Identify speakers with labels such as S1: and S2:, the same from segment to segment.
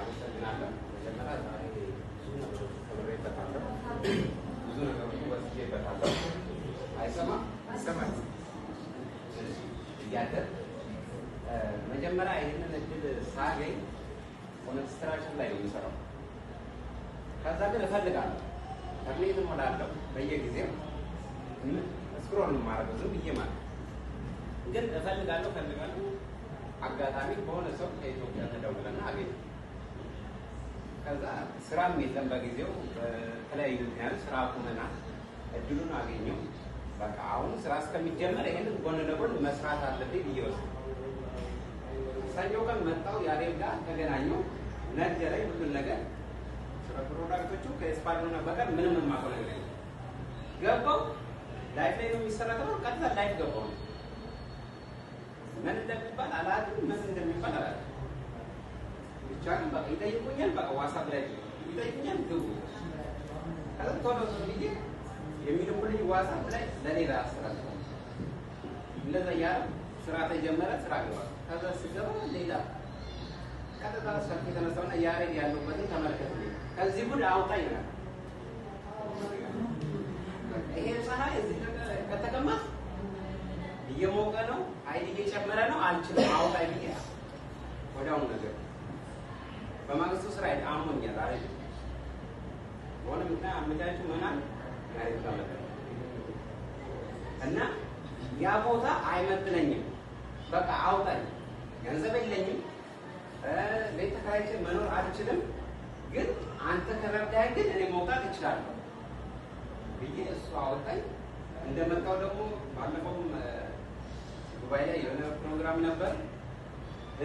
S1: አመሰግናለሁ። መጀመሪያ ዛሬ ብዙ ነገሮች ተምሬበታለሁ። ብዙ ነገሮች ወስጄበታለሁ። አይሰማም? ይሰማል። እያደር መጀመሪያ ይህንን እድል ሳገኝ ኮንስትራክሽን ላይ ነው የምሰራው። ከዛ ግን እፈልጋለሁ ተርኔት እሞላለሁ በየጊዜው ስክሮል ማድረግ ዝም ብዬ ማለት ግን እፈልጋለሁ አጋጣሚ በሆነ ሰው ከኢትዮጵያ ተደውለና አገኘ። ከዛ ስራም የለም በጊዜው በተለያዩ ምክንያት ስራ አቁመናል። እድሉን አገኘው። በቃ አሁን ስራ እስከሚጀመር ይሄንን ጎን ለጎን መስራት አለብኝ ብዬ ወሰንኩ። ሰኞ ቀን መጣሁ። ያሬድ ጋር ተገናኘሁ። ነገረኝ ሁሉን ነገር ስለ ፕሮዳክቶቹ ከስፓርና በቀር ምንም የማውቀው ነገር የለም። ገባሁ። ላይፍ ላይ ነው የሚሰራው። ቀጥታ ላይፍ ገባሁ። ምን እንደሚባል አላውቅም፣ ምን እንደሚባል አላውቅም። ብቻ ግን በቃ ይጠይቁኛል። በቃ ዋትስአፕ ላይ ይጠይቁኛል። ግቡ ከዛ ቶሎ ብዬ የሚልኩልኝ ዋትስአፕ ላይ ለሌላ ስራ እንደዛ እያለ ስራ ተጀመረ። ስራ ገባ። ከዛ ስገባ ሌላ ቀጥታ ሰልፍ የተነሳውና ያሬድ ያለበትን ተመልከቱልኝ። ከዚህ ጉድ አውጣኝ ነው ይሄ ፀሐይ እዚህ ከተቀመጥ እየሞቀ ነው፣ ኃይል እየጨመረ ነው፣ አልችልም አውጣኝ ብዬ ወዲያውኑ ነገር በማግስቱ ስራ አሞኛል አይደል? ሆነ ምክንያት አመቻቹ ምናምን አይተካለለ እና ያ ቦታ አይመጥነኝም። በቃ አውጣኝ፣ ገንዘብ የለኝም፣ ቤት ተከራይቼ መኖር አልችልም፣ ግን አንተ ከረዳኸኝ ግን እኔ መውጣት እችላለሁ ብዬ እሱ አወጣኝ። እንደመጣው ደግሞ ባለፈውም ዱባይ ላይ የሆነ ፕሮግራም ነበር።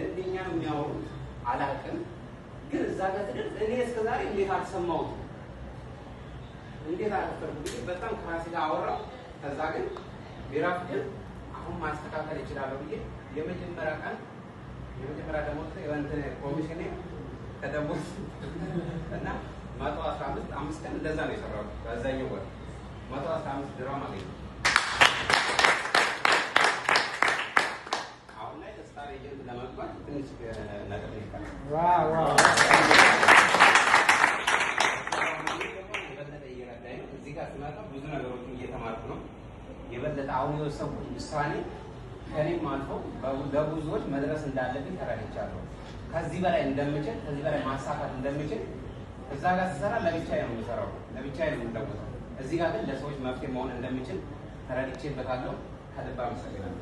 S1: እንደኛ ነው የሚያወሩት አላውቅም፣ ግን እዛ ጋር ትደርስ እኔ እስከዛሬ እንዴት አልሰማሁትም፣ እንዴት አልፈርኩም። በጣም ከራሴ ጋር አወራሁ። ከዛ ግን ቢራፍድን አሁን ማስተካከል ይችላለሁ ብዬ የመጀመሪያ ደሞዝ የእንትን ኮሚሽኔ ከደሞዝ እና 115 5 ቀን እንደዛ ነው የሰራሁት። በዛኛው ወር 115 ድራም አገኘሁ። አሁን ላይ ስታር ኤጀንት ለመግባት ትንሽ ነገር ነው ይባላል። ዋው ዋው የበለጠ እየረዳኝ ነው። እዚህ ጋር ስመጣ ብዙ ነገሮችን እየተማርኩ ነው። የበለጠ አሁን የወሰንኩት ውሳኔ ከኔም አልፎ ለብዙዎች መድረስ እንዳለብኝ ተረድቻለሁ። ከዚህ በላይ እንደምችል፣ ከዚህ በላይ ማሳካት እንደምችል እዛ ጋር ስሰራ ለብቻዬ ነው የምሰራው፣ ለብቻዬ ነው የምለውጠው። እዚህ ጋር ግን ለሰዎች መፍትሄ መሆን እንደምችል ተረድቼበታለሁ። ከልብ አመሰግናለሁ።